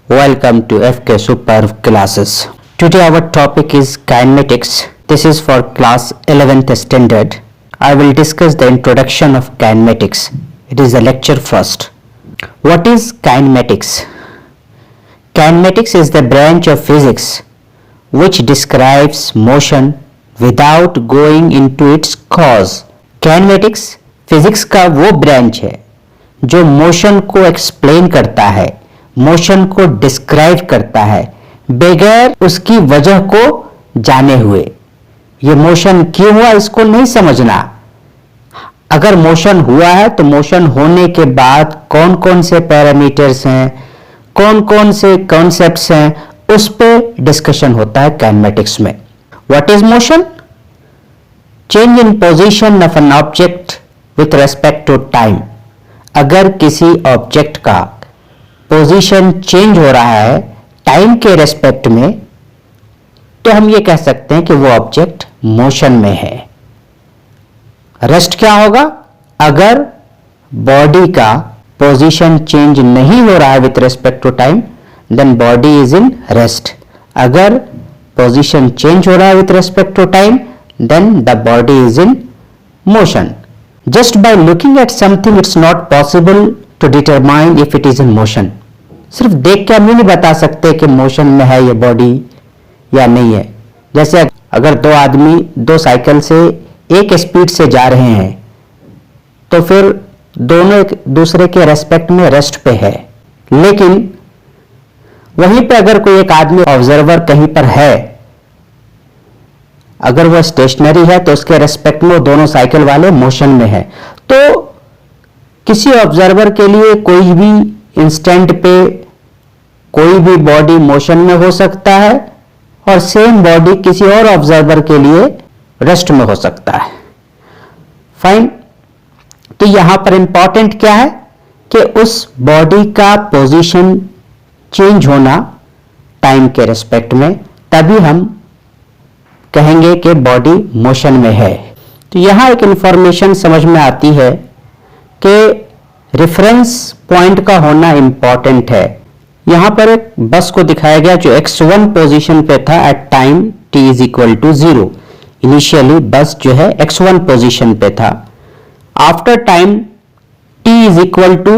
Welcome to FK Super Classes. Today our topic is kinematics. This is for class 11th standard. I will discuss the introduction of kinematics. It is the lecture first. What is kinematics? Kinematics is the branch of physics which describes motion without going into its cause. Kinematics physics का वो branch है जो motion को explain करता है, motion को describe करता है बगैर उसकी वजह को जाने हुए। ये मोशन क्यों हुआ इसको नहीं समझना। अगर मोशन हुआ है तो मोशन होने के बाद कौन कौन से पैरामीटर्स हैं, कौन कौन से कॉन्सेप्ट्स हैं, उस पर डिस्कशन होता है काइनेमेटिक्स में। What is motion? Change in position of an object with respect to time. अगर किसी ऑब्जेक्ट का पोजीशन चेंज हो रहा है टाइम के रेस्पेक्ट में, तो हम ये कह सकते हैं कि वो ऑब्जेक्ट मोशन में है। रेस्ट क्या होगा? अगर बॉडी का पोजीशन चेंज नहीं हो रहा है with respect to time, then body is in rest. अगर पोजीशन चेंज हो रहा है with respect to time, then the body is in motion. Just by looking at something, it's not possible to determine if it is in motion. सिर्फ देख के हम नहीं बता सकते कि मोशन में है ये बॉडी या नहीं है। जैसे अगर दो आदमी दो साइकिल से एक स्पीड से जा रहे हैं तो फिर दोनों एक दूसरे के रेस्पेक्ट में रेस्ट पे है, लेकिन वहीं पे अगर कोई एक आदमी ऑब्जर्वर कहीं पर है, अगर वह स्टेशनरी है तो उसके रेस्पेक्ट में दोनों साइकिल वाले मोशन में है। तो किसी ऑब्जर्वर के लिए कोई भी इंस्टेंट पे कोई भी बॉडी मोशन में हो सकता है और सेम बॉडी किसी और ऑब्जर्वर के लिए रेस्ट में हो सकता है। फाइन। तो यहां पर इंपॉर्टेंट क्या है कि उस बॉडी का पोजीशन चेंज होना टाइम के रेस्पेक्ट में, तभी हम कहेंगे कि बॉडी मोशन में है। तो यहां एक इंफॉर्मेशन समझ में आती है कि रेफरेंस पॉइंट का होना इंपॉर्टेंट है। यहां पर एक बस को दिखाया गया जो x1 पोजीशन पे था at time t is equal to 0। Initially बस जो है x1 पोजीशन पे था। After time t is equal to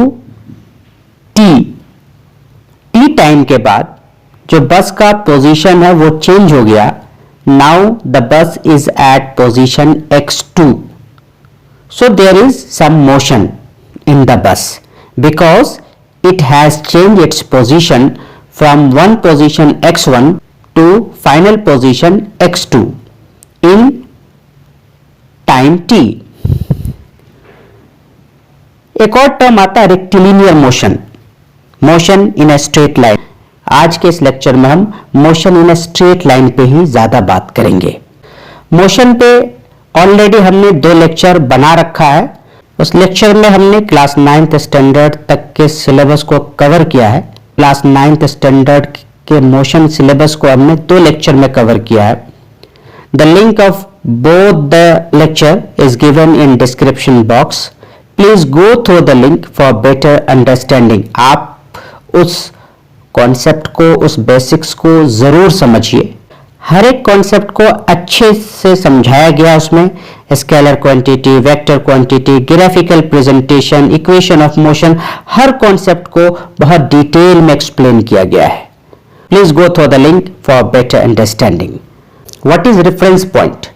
t time के बाद जो बस का पोजीशन है वो चेंज हो गया। Now the bus is at position x2, so there is some motion in the bus because it has changed its position from one position x1 to final position x2 in time t. एक और term आता है rectilinear motion, motion in a straight line. आज के इस lecture में हम motion in straight line पे ही ज्यादा बात करेंगे। मोशन पे ऑलरेडी हमने 2 लेक्चर बना रखा है। उस लेक्चर में हमने क्लास 9th स्टैंडर्ड तक के सिलेबस को कवर किया है। क्लास 9th स्टैंडर्ड के मोशन सिलेबस को हमने 2 लेक्चर में कवर किया है। The link of both the lecture is given in description box. Please go through the link for better understanding. आप उस कॉन्सेप्ट को, उस बेसिक्स को जरूर समझिए। हर एक कॉन्सेप्ट को अच्छे से समझाया गया उसमें। Scalar quantity, vector quantity, graphical presentation, equation of motion, her concept को बहुत डिटेल में एक्सप्लेन किया गया है। Please go through the link for better understanding. What is reference point?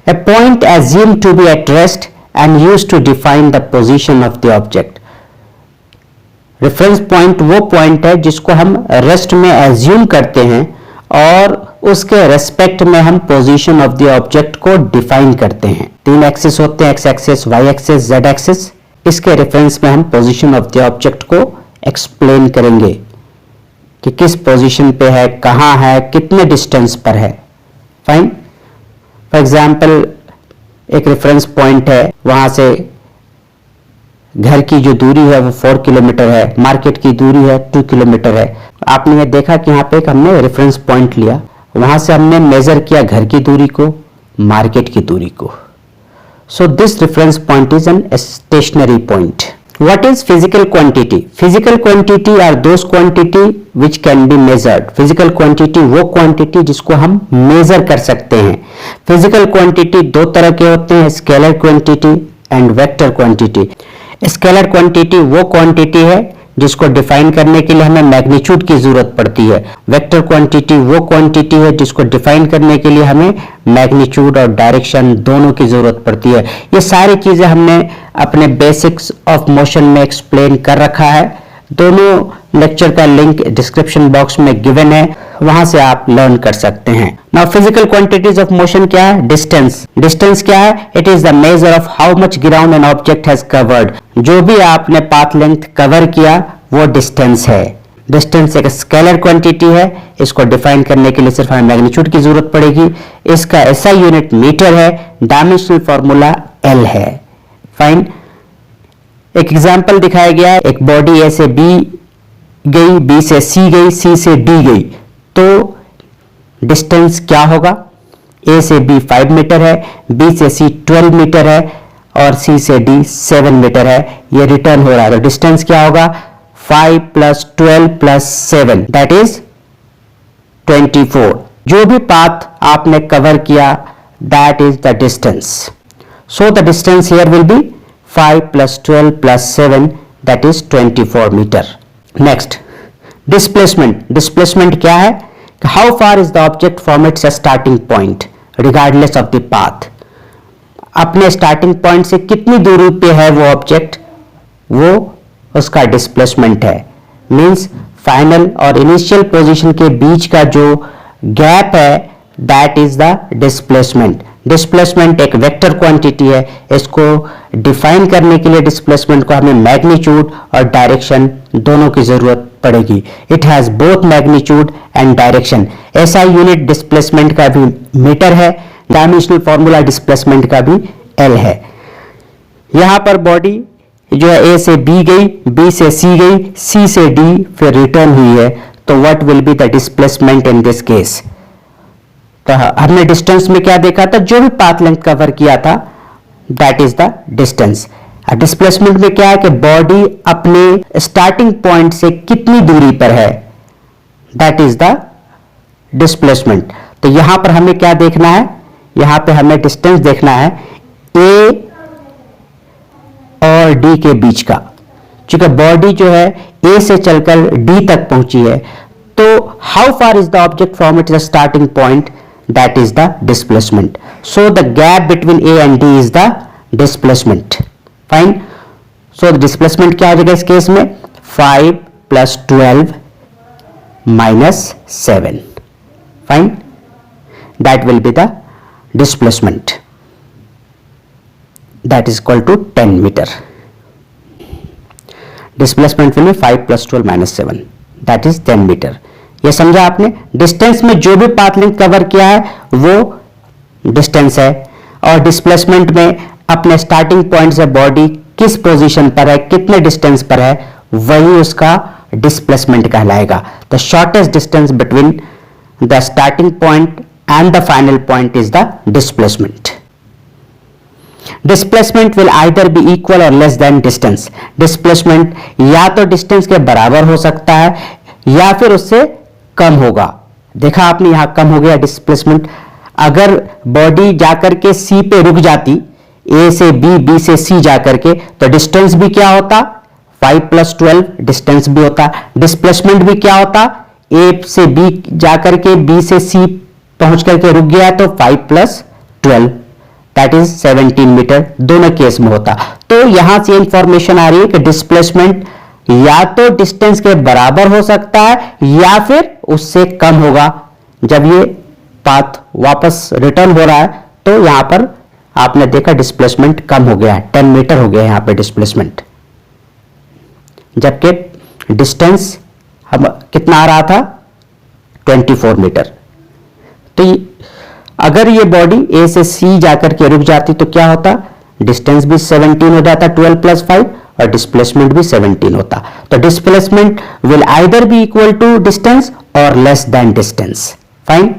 A point assumed to be at rest and used to define the position of the object. Reference point वो point है जिसको हम rest में assume करते हैं और उसके respect में हम पोजीशन ऑफ द ऑब्जेक्ट को डिफाइन करते हैं। 3 एक्सिस होते हैं, x axis, y axis, z axis. इसके रेफरेंस में हम पोजीशन ऑफ द ऑब्जेक्ट को एक्सप्लेन करेंगे कि किस पोजीशन पे है, कहाँ है, कितने डिस्टेंस पर है। फाइन। फॉर एग्जाम्पल एक रेफरेंस पॉइंट है, वहां से घर की जो दूरी है वो 4 किलोमीटर है, मार्केट की दूरी है 2 किलोमीटर है। आपने ये देखा कि यहाँ पे एक हमने रेफरेंस पॉइंट लिया, वहां से हमने मेजर किया घर की दूरी को, मार्केट की दूरी को। So this reference point is an stationary point. What is physical quantity? Physical quantity are those quantity which can be measured. Physical quantity वो quantity जिसको हम measure कर सकते हैं. Physical quantity दो तरह के होते हैं, scalar quantity and vector quantity. Scalar quantity वो quantity है जिसको डिफाइन करने के लिए हमें मैग्नीट्यूड की जरूरत पड़ती है. वेक्टर क्वांटिटी वो क्वांटिटी है जिसको डिफाइन करने के लिए हमें मैग्नीट्यूड और डायरेक्शन दोनों की जरूरत पड़ती है. ये सारी चीजें हमने अपने बेसिक्स ऑफ मोशन में एक्सप्लेन कर रखा है. दोनों लेक्चर का लिंक डिस्क्रिप्शन बॉक्स में गिवन है, वहां से आप लर्न कर सकते हैं. Now physical quantities of motion क्या है? डिस्टेंस. डिस्टेंस क्या है? It is the measure of how much ground an object has covered. जो भी आपने पाथ लेंथ कवर किया वो डिस्टेंस है. डिस्टेंस एक स्केलर क्वांटिटी है. इसको डिफाइन करने के लिए सिर्फ हमें मैग्नीट्यूड की जरूरत पड़ेगी. इसका एसआई यूनिट मीटर है. डायमेंशनल फॉर्मूला एल है. फाइन. एक एग्जाम्पल दिखाया गया है. एक बॉडी ए से बी गई, बी से सी गई, सी से डी गई, तो डिस्टेंस क्या होगा? ए से बी 5 मीटर है, बी से सी 12 मीटर है और सी से डी 7 मीटर है. ये रिटर्न हो रहा है, तो डिस्टेंस क्या होगा? 5 प्लस 12 प्लस 7 दैट इज 24. जो भी पाथ आपने कवर किया that is the distance. So the distance here will be 5 plus 12 plus 7 that is 24 meter. Next, displacement. Displacement क्या है? How far is the object from its starting point regardless of the path. अपने starting point से कितनी दूरी पे है वो object, वो उसका डिस्प्लेसमेंट है. मीन्स फाइनल और इनिशियल पोजीशन के बीच का जो गैप है that is the displacement. Displacement एक वेक्टर क्वांटिटी है. इसको डिफाइन करने के लिए डिस्प्लेसमेंट को हमें मैग्नीट्यूड और डायरेक्शन दोनों की जरूरत पड़ेगी. It has both magnitude and direction. ऐसा यूनिट डिस्प्लेसमेंट का भी मीटर है. डायमेंशनल फॉर्मूला डिस्प्लेसमेंट का भी एल है. यहां पर बॉडी जो है ए से बी गई, बी से सी गई, सी से डी फिर रिटर्न हुई है, तो what will be the displacement in this case? तो हमने डिस्टेंस में क्या देखा था? जो भी पाथ लेंथ कवर किया था that is the distance. Displacement में क्या है कि बॉडी अपने स्टार्टिंग पॉइंट से कितनी दूरी पर है दैट इज द डिस्प्लेसमेंट. तो यहां पर हमें क्या देखना है? यहां पे हमें डिस्टेंस देखना है ए और डी के बीच का. क्योंकि बॉडी जो है ए से चलकर डी तक पहुंची है, तो how far is the object from its starting point that is the displacement. So the gap between A and D is the displacement. Fine. So the displacement क्या हो जाएगा इस केस में? 5 plus 12 minus 7. Fine. That will be the displacement. That is equal to 10 meter. Displacement will be 5 plus 12 minus 7. That is 10 meter. ये समझा आपने? Distance में जो भी पाथ लेंथ कवर किया है वो डिस्टेंस है, और डिस्प्लेसमेंट में अपने स्टार्टिंग पॉइंट से बॉडी किस पोजीशन पर है, कितने डिस्टेंस पर है, वही उसका डिस्प्लेसमेंट कहलाएगा. The shortest distance between the starting point and the final point is the displacement. Displacement will either be equal और लेस देन डिस्टेंस. डिस्प्लेसमेंट या तो डिस्टेंस के बराबर हो सकता है या फिर उससे कम होगा. देखा आपने यहां कम हो गया डिस्प्लेसमेंट. अगर बॉडी जाकर के सी पे रुक जाती, ए से बी, बी से सी जाकर के, तो डिस्टेंस भी क्या होता? 5 प्लस 12 डिस्टेंस भी होता. डिस्प्लेसमेंट भी क्या होता? ए से बी जाकर के बी से सी पहुंच करके रुक गया तो 5 प्लस 12 दैट इज 17 मीटर. दोनों केस में होता. तो यहां से इंफॉर्मेशन आ रही है कि डिस्प्लेसमेंट या तो डिस्टेंस के बराबर हो सकता है या फिर उससे कम होगा. जब ये पाथ वापस रिटर्न हो रहा है तो यहां पर आपने देखा डिस्प्लेसमेंट कम हो गया है, 10 मीटर हो गया यहां पे डिस्प्लेसमेंट, जबकि डिस्टेंस हम कितना आ रहा था? 24 मीटर. तो अगर ये बॉडी ए से सी जाकर के रुक जाती तो क्या होता? डिस्टेंस भी 17 हो जाता, 12 प्लस 5, और डिस्प्लेसमेंट भी 17 होता. तो displacement will either be equal to distance और less than distance. Fine.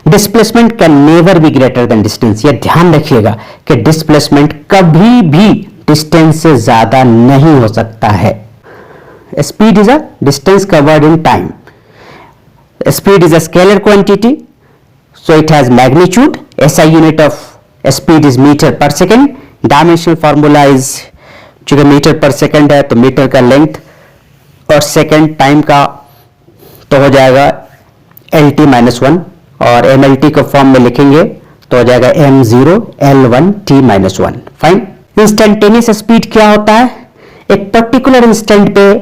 Displacement can never be greater than distance. ये ध्यान रखिएगा कि डिस्प्लेसमेंट कभी भी डिस्टेंस से ज्यादा नहीं हो सकता है। Speed is a distance covered in time. Speed is a scalar quantity, so it has magnitude. SI unit of speed is meter per second. Dimensional formula is, चूंकि मीटर पर सेकंड है तो metre का length और second time का तो हो जाएगा LT - 1, और MLT को फॉर्म में लिखेंगे तो हो जाएगा M0 L1 T - 1। Fine. Instantaneous speed क्या होता है? एक पर्टिकुलर इंस्टेंट पे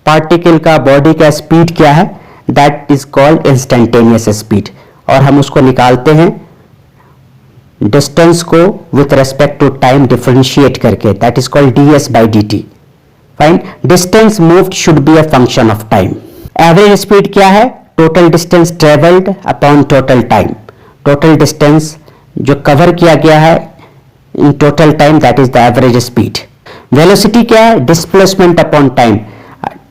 पार्टिकल का, बॉडी का स्पीड क्या है, that is called instantaneous speed, और हम उसको निकालते हैं डिस्टेंस को with respect to time differentiate करके, that is called ds/dt। Fine. Distance moved should be a function of time. Average speed क्या है? Total distance travelled upon total time. Total distance जो कवर किया गया है in total time, that is the average speed. Velocity क्या है? Displacement upon time.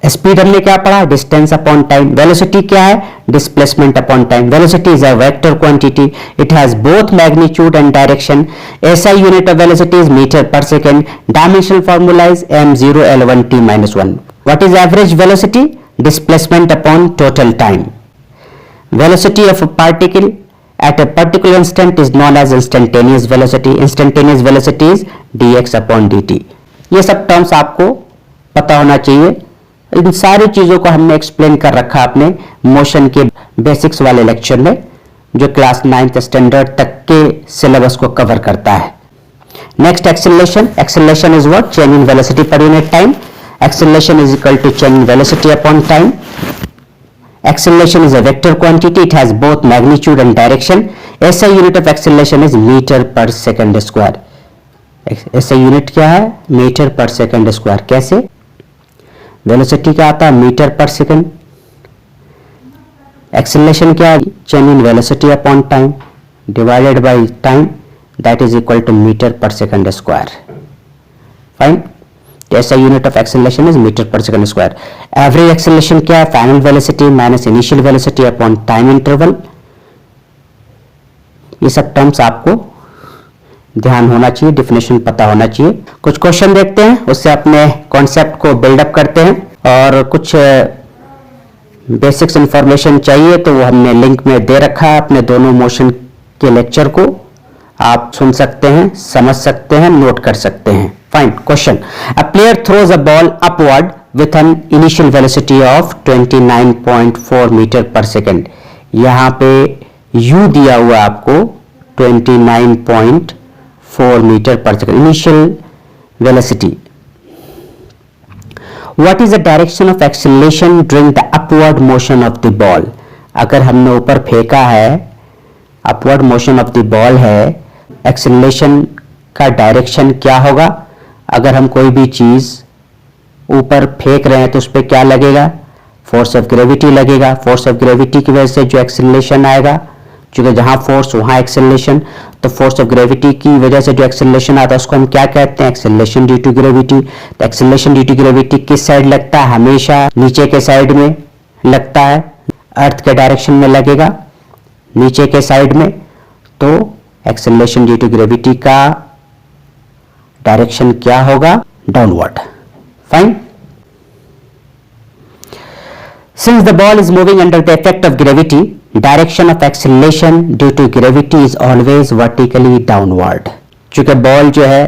Speed हमने क्या पढ़ा? Distance upon time. वेलोसिटी क्या है? Displacement upon time. Velocity is a vector quantity, it has both magnitude and direction. SI unit of velocity is metre per second. Dimensional formula is M0 L1 T - 1। What is average velocity? Displacement upon total time. Velocity of a particle at a particular instant is known as instantaneous velocity. Instantaneous velocity is dx/dt। ये सब terms आपको पता होना चाहिए। इन सारी चीजों को हमने एक्सप्लेन कर रखा अपने मोशन के बेसिक्स वाले लेक्चर में, जो क्लास 9th स्टैंडर्ड तक के सिलेबस को कवर करता है। Next acceleration. Acceleration is what? Change in velocity per unit time. Acceleration is equal to change in velocity upon time. Acceleration is a vector quantity, it has both magnitude and direction. SI unit of acceleration is meter per second square. SI unit क्या है? Metre per second square. कैसे? Velocity क्या आता है? Metre per second. Acceleration क्या है? Change in velocity upon time divided by time, that is equal to metre per second square. Fine. SI unit of acceleration is metre per second square. Average acceleration क्या है? Final velocity minus initial velocity upon time interval. ये सब terms आपको ध्यान होना चाहिए, definition पता होना चाहिए। कुछ क्वेश्चन देखते हैं, उससे अपने कॉन्सेप्ट को बिल्डअप करते हैं, और कुछ बेसिक्स इंफॉर्मेशन चाहिए तो वो हमने लिंक में दे रखा है अपने दोनों मोशन के लेक्चर को, आप सुन सकते हैं, समझ सकते हैं, नोट कर सकते हैं। Fine. Question. A player throws a ball upward with an initial velocity of 29.4 metre per second. यहां पे u दिया हुआ आपको 29.4 metre per second initial velocity. What is the direction of acceleration during the upward motion of the ball? अगर हमने ऊपर फेंका है, upward motion of the ball है, acceleration का डायरेक्शन क्या होगा? अगर हम कोई भी चीज ऊपर फेंक रहे हैं तो उस पर क्या लगेगा? फोर्स ऑफ ग्रेविटी लगेगा। फोर्स ऑफ ग्रेविटी की वजह से जो एक्सेलरेशन आएगा, क्योंकि जहां फोर्स वहां एक्सेलरेशन, तो फोर्स ऑफ ग्रेविटी की वजह से जो एक्सेलरेशन आता है उसको हम क्या कहते हैं? Acceleration due to gravity. तो एक्सेलरेशन ड्यू टू ग्रेविटी किस साइड लगता है? हमेशा नीचे के साइड में लगता है, अर्थ के डायरेक्शन में लगेगा, नीचे के साइड में। तो एक्सेलरेशन ड्यू टू ग्रेविटी का डायरेक्शन क्या होगा? Downward. Fine. Since the ball is moving under the effect of gravity, direction of acceleration due to gravity is always vertically downward. चूंकि बॉल जो है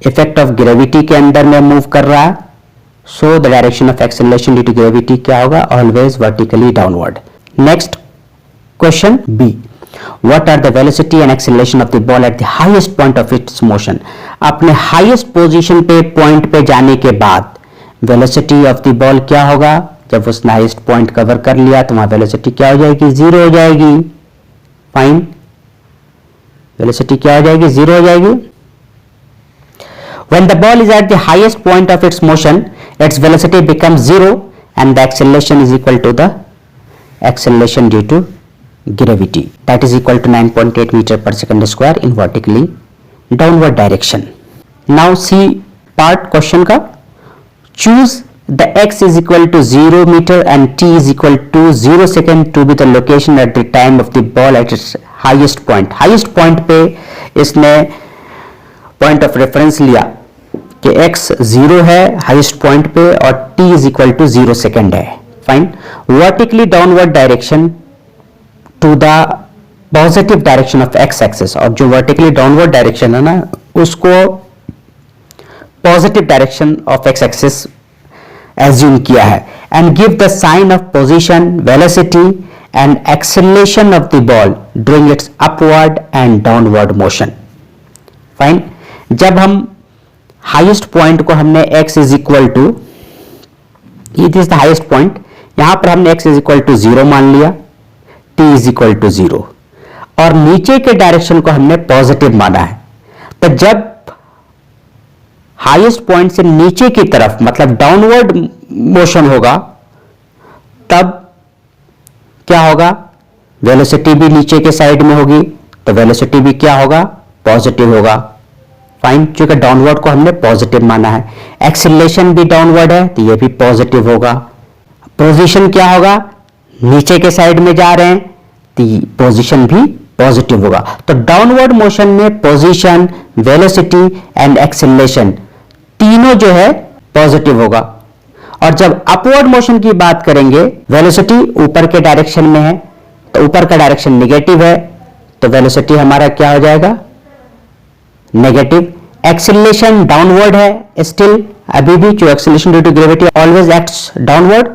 इफेक्ट ऑफ ग्रेविटी के अंदर में move कर रहा है, so the direction of acceleration due to gravity क्या होगा? Always vertically downward. Next question B. What are the velocity and acceleration of the ball at the highest point of its motion? अपने highest position पे point पे जाने के बाद velocity of the ball क्या होगा? जब उसने हाईएस्ट पॉइंट कवर कर लिया तो वहां वेलोसिटी क्या हो जाएगी? जीरो हो जाएगी। फाइन। वेलोसिटी क्या हो जाएगी? जीरो हो जाएगी। When the ball is at the highest point of its motion, its velocity becomes zero and the acceleration is equal to the acceleration due to gravity, that is equal to 9.8 meter per second square in vertically downward direction. Now see part question का। Choose the x is equal to 0 meter and t is equal to 0 second to be the location at the time of the ball at its highest point. highest point पे इसने point of reference लिया कि x 0 है highest point पे और t is equal to 0 second है. Fine. Vertically downward direction to the positive direction of x axis, और जो वर्टिकली डाउनवर्ड डायरेक्शन है ना उसको positive direction of x axis assume किया है. And give the sign of position, velocity and acceleration of the ball during its upward and downward motion. Fine. जब हम highest point को हमने x is equal to, it is the highest point, यहां पर हमने x is equal to 0 मान लिया, t is equal to 0, और नीचे के डायरेक्शन को हमने पॉजिटिव माना है. तो जब हाईएस्ट पॉइंट से नीचे की तरफ मतलब डाउनवर्ड मोशन होगा तब क्या होगा, वेलोसिटी भी नीचे के साइड में होगी, तो वेलोसिटी भी क्या होगा, पॉजिटिव होगा. फाइन. क्योंकि डाउनवर्ड को हमने पॉजिटिव माना है. एक्सीलरेशन भी डाउनवर्ड है तो ये भी पॉजिटिव होगा. पोजीशन क्या होगा, नीचे के साइड में जा रहे हैं तो पोजीशन भी पॉजिटिव होगा. तो डाउनवर्ड मोशन में पोजीशन, वेलोसिटी एंड एक्सीलरेशन तीनों जो है पॉजिटिव होगा. और जब अपवर्ड मोशन की बात करेंगे, वेलोसिटी ऊपर के डायरेक्शन में है तो ऊपर का डायरेक्शन नेगेटिव है तो वेलोसिटी हमारा क्या हो जाएगा, नेगेटिव. एक्सीलरेशन डाउनवर्ड है स्टिल, अभी भी जो acceleration due to gravity always acts downward,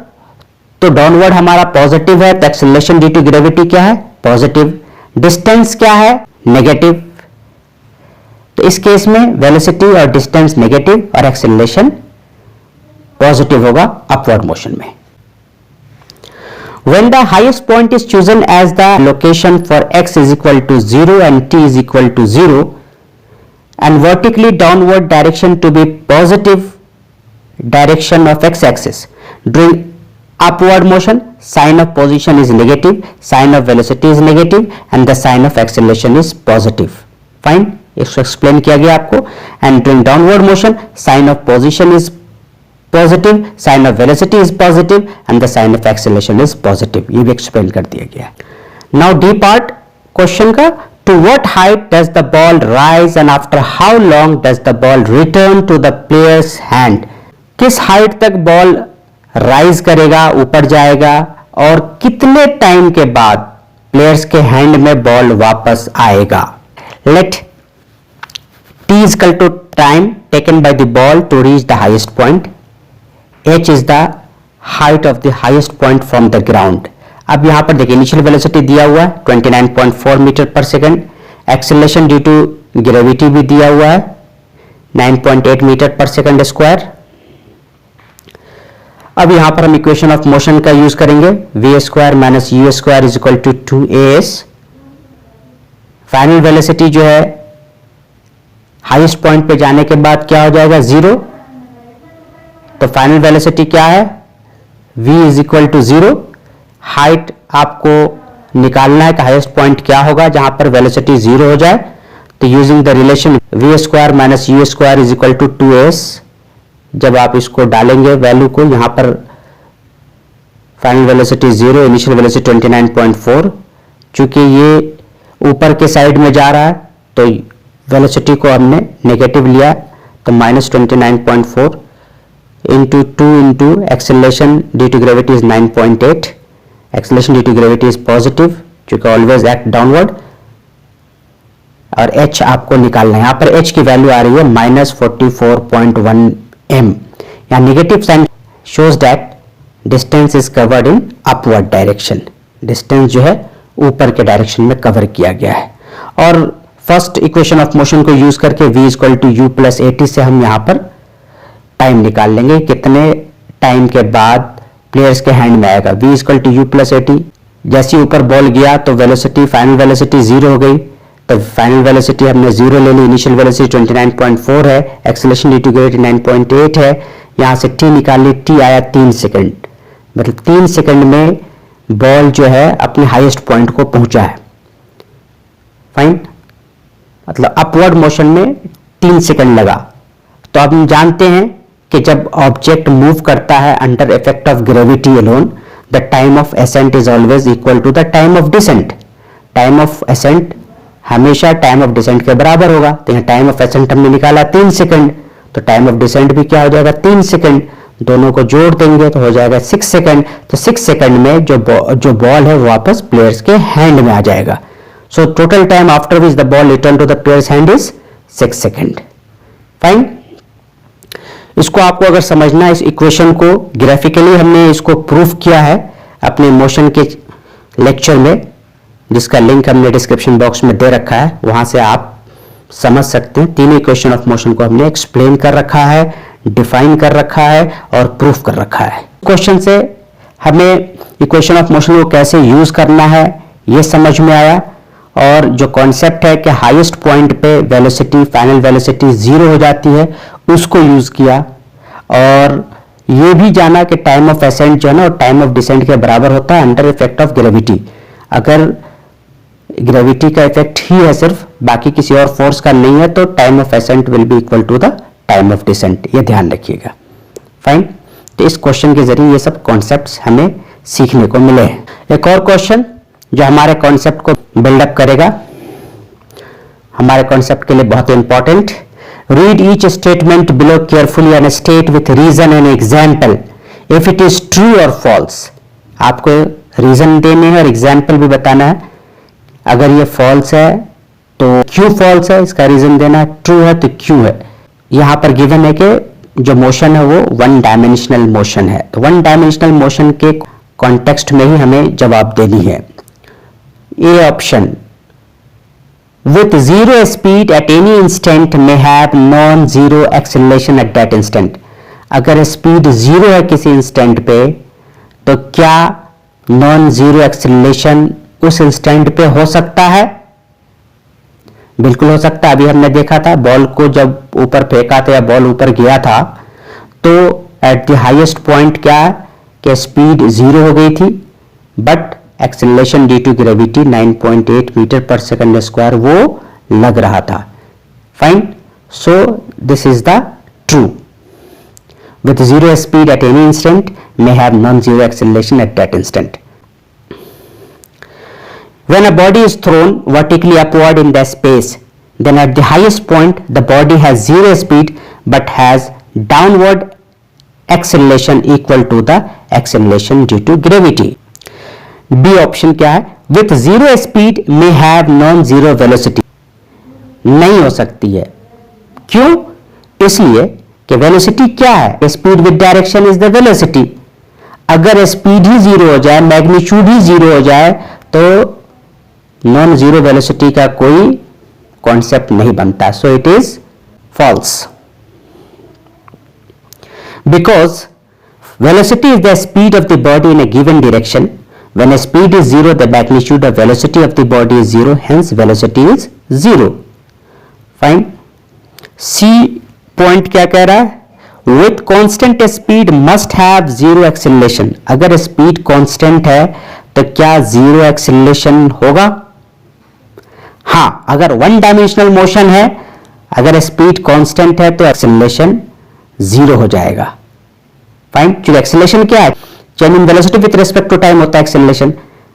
तो डाउनवर्ड हमारा पॉजिटिव है तो एक्सीलरेशन ड्यू टू ग्रेविटी क्या है, पॉजिटिव. डिस्टेंस क्या है, नेगेटिव. तो इस केस में वेलोसिटी और डिस्टेंस नेगेटिव और एक्सीलरेशन पॉजिटिव होगा अपवर्ड मोशन में. When the highest point is chosen as the location for x is equal to 0 and t is equal to 0 and vertically downward direction to be positive direction of x axis, during upward motion sign of position is negative, sign of velocity is negative and the sign of acceleration is positive. Fine. इसको explain किया गया आपको. and during downward motion sign of position is positive, sign of velocity is positive and the sign of acceleration is positive. ये भी explain कर दिया गया. now D part question का, to what height does the ball rise and after how long does the ball return to the player's hand. किस height तक ball rise करेगा, ऊपर जाएगा, और कितने टाइम के बाद प्लेयर्स के हैंड में बॉल वापस आएगा. Let t is equal to time taken by the ball to reach the highest point. h is the height of the highest point from the ground. अब यहां पर देखिए इनिशियल वेलोसिटी दिया हुआ है 29.4 metre per second, acceleration due to gravity भी दिया हुआ है 9.8 मीटर पर सेकंड स्क्वायर. अब यहां पर हम इक्वेशन ऑफ मोशन का यूज करेंगे, v square minus u square is equal to 2as. Final velocity जो है हाईएस्ट पॉइंट पे जाने के बाद क्या हो जाएगा, 0. तो फाइनल वेलोसिटी क्या है, v is equal to 0. Height आपको निकालना है कि हाईएस्ट पॉइंट क्या होगा जहां पर वेलोसिटी 0 हो जाए. तो using the relation v square minus u square is equal to 2as, जब आप इसको डालेंगे वैल्यू को, यहां पर फाइनल वेलोसिटी 0, इनिशियल वेलोसिटी 29.4. चूंकि ये ऊपर के साइड में जा रहा है तो वेलोसिटी को हमने नेगेटिव लिया, तो minus 29.4 into 2 into acceleration due to gravity is 9.8. Acceleration due to gravity is positive क्योंकि ऑलवेज एक्ट डाउनवर्ड, और h आपको निकालना है. यहां पर h की वैल्यू आ रही है माइनस 44.1 m. यहाँ negative sign shows that distance is covered in upward direction. Distance जो है ऊपर के डायरेक्शन में कवर किया गया है. और फर्स्ट इक्वेशन ऑफ मोशन को यूज करके v equal to u plus at से हम यहाँ पर टाइम निकाल लेंगे, कितने टाइम के बाद प्लेयर्स के हैंड में आएगा. v equal to u plus at, जैसे ऊपर बॉल गया तो वेलोसिटी, फाइनल वेलोसिटी 0 हो गई, तो फाइनल वेलोसिटी हमने 0 ले ली. इनिशियल वेलोसिटी 29.4 है, एक्सेलरेशन ड्यू टू ग्रेविटी 9.8 है, यहां से t निकाल ली, t आया 3 सेकंड. मतलब 3 सेकंड में बॉल जो है अपने हाईएस्ट पॉइंट को पहुंचा है. फाइन. मतलब अपवर्ड मोशन में 3 सेकंड लगा. तो अब हम जानते हैं कि जब ऑब्जेक्ट मूव करता है under effect of gravity alone, the time of ascent is always equal to the time of descent. Time of ascent हमेशा टाइम ऑफ डिसेंट के बराबर होगा. तो यहाँ टाइम ऑफ असेंट हमने निकाला 3 सेकंड, तो टाइम ऑफ डिसेंट भी क्या हो जाएगा 3 सेकंड, दोनों को जोड़ देंगे तो हो जाएगा 6 सेकंड। तो 6 सेकंड में जो बॉल है वो वापस प्लेयर्स के हैंड में आ जाएगा। So total time after which the ball return to the player's hand is 6 second. Fine. इसको आपको अगर समझना है, इस इक्वेशन को ग्राफिकली हमने इसको प्रूफ किया है अपने मोशन के लेक्चर में, जिसका लिंक हमने डिस्क्रिप्शन बॉक्स में दे रखा है, वहां से आप समझ सकते हैं। तीनों इक्वेशन ऑफ मोशन को हमने एक्सप्लेन कर रखा है, डिफाइन कर रखा है और प्रूफ कर रखा है। क्वेश्चन से हमें इक्वेशन ऑफ मोशन को कैसे यूज करना है ये समझ में आया, और जो कॉन्सेप्ट है कि हाईएस्ट पॉइंट पे वेलोसिटी, फाइनल वेलोसिटी 0 हो जाती है, उसको यूज किया। और ये भी जाना कि टाइम ऑफ असेंट जो है ना, टाइम ऑफ डिसेंट के बराबर होता है अंडर इफेक्ट ऑफ ग्रेविटी। अगर ग्रेविटी का इफेक्ट ही है सिर्फ, बाकी किसी और फोर्स का नहीं है, तो time of ascent will be equal to the time of descent. ये ध्यान रखिएगा। फाइन। तो इस क्वेश्चन के जरिए ये सब कॉन्सेप्ट्स हमें सीखने को मिले हैं। एक और क्वेश्चन जो हमारे कॉन्सेप्ट को बिल्डअप करेगा, हमारे कॉन्सेप्ट के लिए बहुत important. Read each statement below carefully and state with reason and example if it is true और फॉल्स। आपको रीजन देने हैं और एग्जाम्पल भी बताना है। अगर ये फॉल्स है तो क्यों फॉल्स है, इसका रीजन देना है। ट्रू है तो क्यों है। यहां पर गिवन है कि जो मोशन है वो 1 डायमेंशनल मोशन है, तो 1 डायमेंशनल मोशन के कॉन्टेक्स्ट में ही हमें जवाब देनी है। A option, with zero speed at any instant may have non-zero acceleration at that instant। अगर स्पीड 0 है किसी इंस्टेंट पे तो क्या नॉन जीरो एक्सेलरेशन उस इंस्टेंट पे हो सकता है? बिल्कुल हो सकता है। अभी हमने देखा था बॉल को जब ऊपर फेंका था या बॉल ऊपर गया था तो एट द हाईएस्ट पॉइंट क्या है कि स्पीड 0 हो गई थी, but acceleration due to gravity 9.8 metre per second square वो लग रहा था। Fine. So this is the true. With zero speed at any instant may have non-zero acceleration at that instant. When a body is thrown vertically upward in the space, then at the highest point the body has zero speed but has downward acceleration equal to the acceleration due to gravity. B option क्या है? With zero speed may have non-zero velocity. नहीं हो सकती है। क्यों? इसलिए कि velocity क्या है? Speed with direction is the velocity. अगर स्पीड ही 0 हो जाए, मैग्नीट्यूड ही 0 हो जाए तो नॉन जीरो वेलोसिटी का कोई कॉन्सेप्ट नहीं बनता। So it is false. Because velocity is the speed of the body in a given direction. When speed is 0 the magnitude of velocity of the body is 0, hence velocity is 0। Fine. C point क्या कह रहा है? With constant speed must have zero acceleration. अगर speed constant है तो क्या zero acceleration होगा? हां, अगर 1 डायमेंशनल मोशन है, अगर स्पीड कांस्टेंट है तो एक्सेलरेशन 0 हो जाएगा। फाइन। क्योंकि एक्सेलरेशन क्या है? Change in velocity with respect to time होता है एक्सेलरेशन।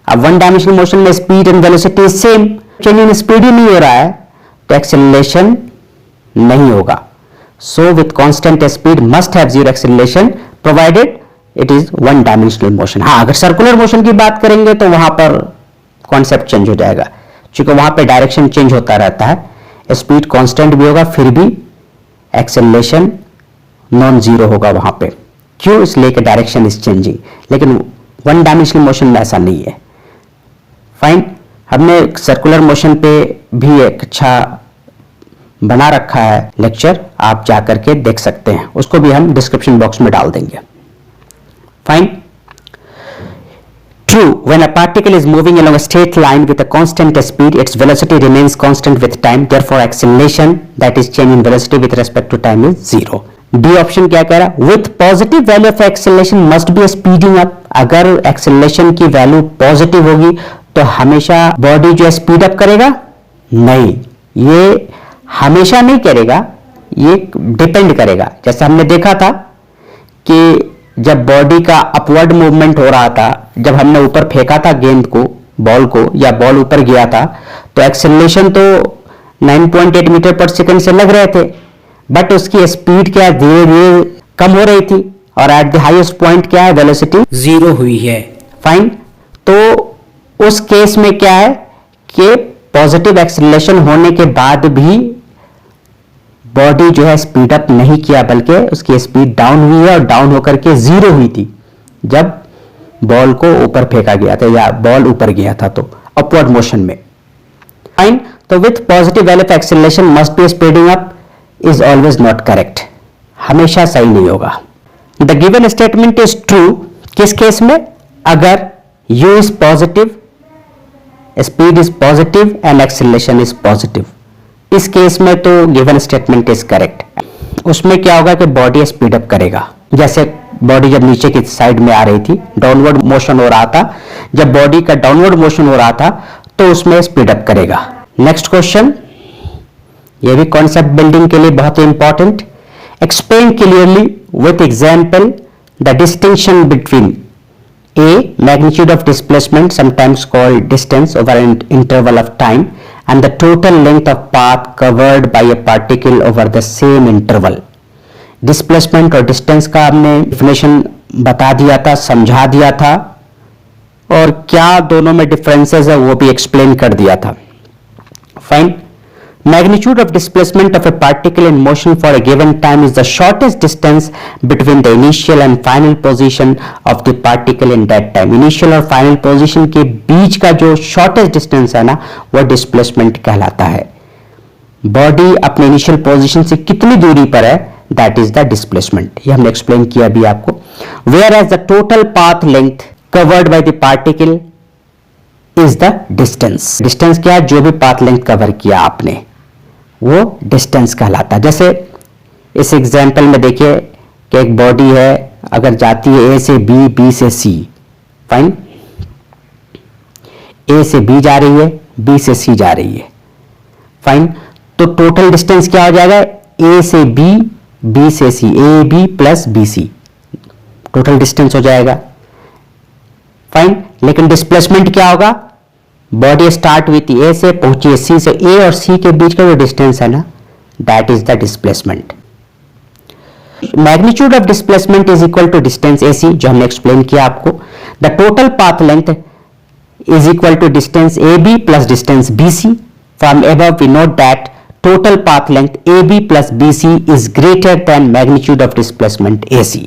अब 1 डायमेंशनल मोशन में speed and velocity same, change in speed ही नहीं हो रहा है तो एक्सेलरेशन नहीं होगा। So with constant speed must have zero acceleration provided it is 1 dimensional motion। हाँ, अगर सर्कुलर मोशन की बात करेंगे तो वहां पर कॉन्सेप्ट चेंज हो जाएगा, क्योंकि वहां पे डायरेक्शन चेंज होता रहता है। स्पीड कांस्टेंट भी होगा फिर भी एक्सेलरेशन नॉन जीरो होगा वहां पे। क्यों? इसलिए कि डायरेक्शन इज चेंजिंग। लेकिन 1 डायमेंशनल मोशन में ऐसा नहीं है। फाइन। हमने सर्कुलर मोशन पे भी एक अच्छा बना रखा है लेक्चर, आप जाकर के देख सकते हैं, उसको भी हम डिस्क्रिप्शन बॉक्स में डाल देंगे। Fine. True, when a particle is moving along a straight line with a constant speed its velocity remains constant with time, therefore acceleration that is change in velocity with respect to time is 0। D option क्या कह रहा है? With positive value of acceleration must be speeding up. अगर acceleration की value positive होगी तो हमेशा body जो स्पीड अप करेगा? नहीं, ये हमेशा नहीं करेगा, ये डिपेंड करेगा। जैसे हमने देखा था कि जब बॉडी का अपवर्ड मूवमेंट हो रहा था, जब हमने ऊपर फेंका था गेंद को, बॉल को, या बॉल ऊपर गया था, तो एक्सेलरेशन तो 9.8 मीटर पर सेकंड से लग रहे थे, बट उसकी स्पीड क्या धीरे धीरे कम हो रही थी और एट द हाईएस्ट पॉइंट क्या है, वेलोसिटी 0 हुई है। फाइन। तो उस केस में क्या है कि पॉजिटिव एक्सीलरेशन होने के बाद भी बॉडी जो है स्पीड अप नहीं किया, बल्कि उसकी स्पीड डाउन हुई है और डाउन होकर के 0 हुई थी जब बॉल को ऊपर फेंका गया था या बॉल ऊपर गया था, तो अपवर्ड मोशन में। फाइन। तो with positive value of acceleration must be speeding up is always not correct, हमेशा सही नहीं होगा। The given statement is true किस केस में, अगर u is positive, speed is positive and acceleration is positive, इस केस में तो गिवन स्टेटमेंट इज करेक्ट। उसमें क्या होगा कि बॉडी स्पीड अप करेगा, जैसे बॉडी जब नीचे की साइड में आ रही थी, डाउनवर्ड मोशन हो रहा था, जब बॉडी का डाउनवर्ड मोशन हो रहा था तो उसमें स्पीड अप करेगा। नेक्स्ट क्वेश्चन, ये भी कॉन्सेप्ट बिल्डिंग के लिए बहुत ही important. Explain clearly with example the distinction between A, magnitude of displacement, sometimes called distance over an interval of time, and the total length of path covered by a particle over the same interval. Displacement और distance का हमने definition बता दिया था, समझा दिया था, और क्या दोनों में differences है वो भी explain कर दिया था। Fine. Magnitude of displacement of a particle in motion for a given time is the shortest distance between the initial and final position of the particle in that time. Initial और final position के बीच का जो shortest distance है ना, वो displacement कहलाता है। Body अपने initial position से कितनी दूरी पर है, that is the displacement। ये हमने explain किया भी आपको। Whereas the total path length covered by the particle is the distance। Distance क्या है, जो भी path length cover किया आपने वो डिस्टेंस कहलाता है। जैसे इस एग्जाम्पल में देखिए कि एक बॉडी है, अगर जाती है ए से बी, बी से सी। फाइन। ए से बी जा रही है, बी से सी जा रही है। फाइन। तो टोटल डिस्टेंस क्या हो जाएगा, ए से बी, बी से C, A B plus B C, total distance हो जाएगा। फाइन। लेकिन डिस्प्लेसमेंट क्या होगा, बॉडी स्टार्ट हुई थी ए से, पहुंची सी से, ए और सी के बीच का जो डिस्टेंस है ना, that is the displacement. Magnitude of displacement is equal to distance A C, जो हमने एक्सप्लेन किया आपको। The total path length is equal to distance A B plus distance B C. From above we note that total path length AB plus BC is greater than magnitude of displacement AC.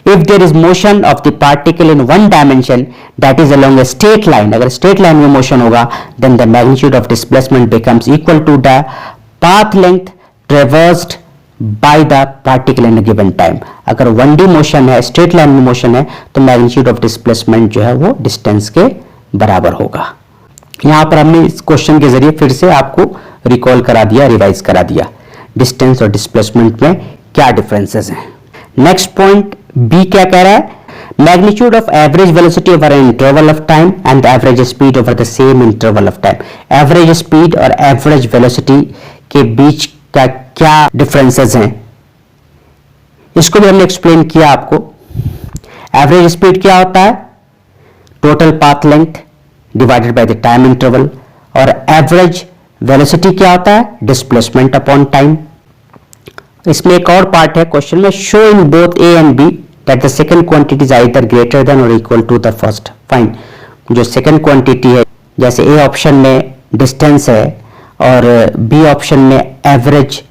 If there is motion of the particle in one dimension, that is along a straight line, अगर straight line में motion होगा, then the magnitude of displacement becomes equal to the path length traversed by the particle in a given time. अगर 1D motion है, straight line में motion है, तो magnitude of displacement जो है वो distance के बराबर होगा। यहाँ पर हमने इस क्वेश्चन के जरिए फिर से आपको रिकॉल करा दिया, रिवाइज करा दिया, डिस्टेंस और डिस्प्लेसमेंट में क्या डिफरेंसेस हैं। नेक्स्ट पॉइंट बी क्या कह रहा है, magnitude of average velocity over an interval of time and the average speed over the same interval of time. Average speed और एवरेज वेलोसिटी के बीच का क्या डिफरेंसेस हैं, इसको भी हमने एक्सप्लेन किया आपको। एवरेज स्पीड क्या होता है, total path length divided by the time interval, और एवरेज वेलोसिटी क्या होता है, डिस्प्लेसमेंट अपॉन टाइम। इसमें एक और पार्ट है क्वेश्चन में, show in both A and B that the second quantity is either greater than और equal to the first. Fine. जो सेकंड क्वांटिटी है, जैसे ए ऑप्शन में डिस्टेंस है और बी ऑप्शन में एवरेज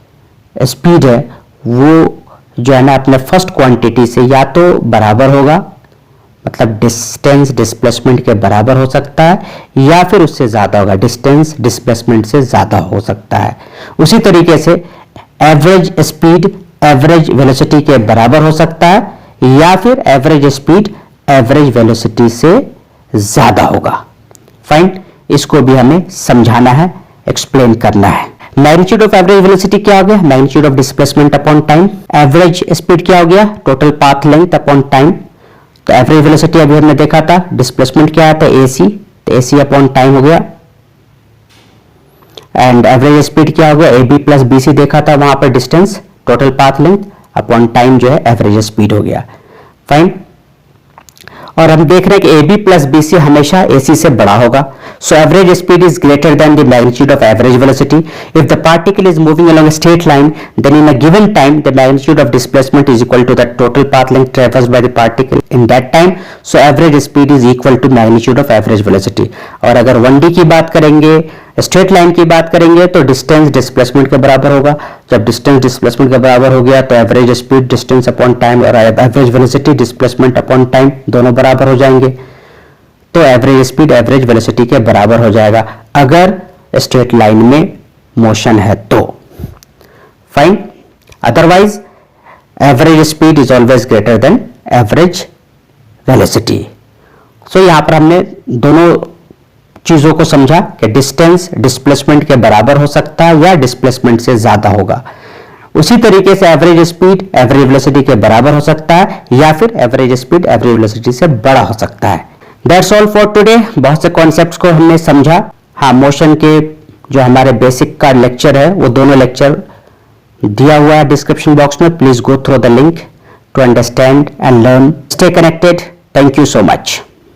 स्पीड है, वो जो है ना अपने फर्स्ट क्वांटिटी से या तो बराबर होगा, मतलब डिस्टेंस डिस्प्लेसमेंट के बराबर हो सकता है, या फिर उससे ज्यादा होगा, डिस्टेंस डिस्प्लेसमेंट से ज्यादा हो सकता है। उसी तरीके से एवरेज स्पीड एवरेज वेलोसिटी के बराबर हो सकता है, या फिर एवरेज स्पीड एवरेज वेलोसिटी से ज्यादा होगा। फाइन। इसको भी हमें समझाना है, एक्सप्लेन करना है। मैग्नीट्यूड ऑफ एवरेज वेलोसिटी क्या हो गया, magnitude of displacement upon time. Average speed क्या हो गया, total path length upon time. तो एवरेज वेलोसिटी अभी हमने देखा था, डिस्प्लेसमेंट क्या आता है, एसी, तो एसी अपॉन टाइम हो गया। एंड एवरेज स्पीड क्या हो गया, A B plus B C देखा था, वहां पर distance total path length upon time जो है एवरेज स्पीड हो गया। फाइन। और हम देख रहे हैं कि AB प्लस BC हमेशा AC से बड़ा होगा. So average speed is greater than the magnitude of average velocity. If the particle is moving along a straight line, then in a given time the magnitude of displacement is equal to the total path length traversed by the particle in that time. So average speed is equal to magnitude of average velocity. और अगर 1D की बात करेंगे, straight line की बात करेंगे, तो distance displacement के बराबर होगा. जब डिस्टेंस डिस्प्लेसमेंट के बराबर हो गया तो average speed distance upon time और average velocity displacement upon time दोनों बराबर हो जाएंगे. तो एवरेज स्पीड एवरेज वेलोसिटी के बराबर हो जाएगा अगर स्ट्रेट लाइन में मोशन है तो. Fine. Otherwise average speed is always greater than average velocity. So यहां पर हमने दोनों चीजों को समझा कि डिस्टेंस डिस्प्लेसमेंट के बराबर हो सकता है या डिस्प्लेसमेंट से ज्यादा होगा. उसी तरीके से एवरेज स्पीड एवरेज वेलोसिटी के बराबर हो सकता है या फिर एवरेज स्पीड एवरेज वेलोसिटी से बड़ा हो सकता है. That's all for today. बहुत से कॉन्सेप्ट्स को हमने समझा. हाँ, मोशन के जो हमारे बेसिक का लेक्चर है वो दोनों लेक्चर दिया हुआ है डिस्क्रिप्शन बॉक्स में. Please go through the link to understand and learn. Stay connected. Thank you so much.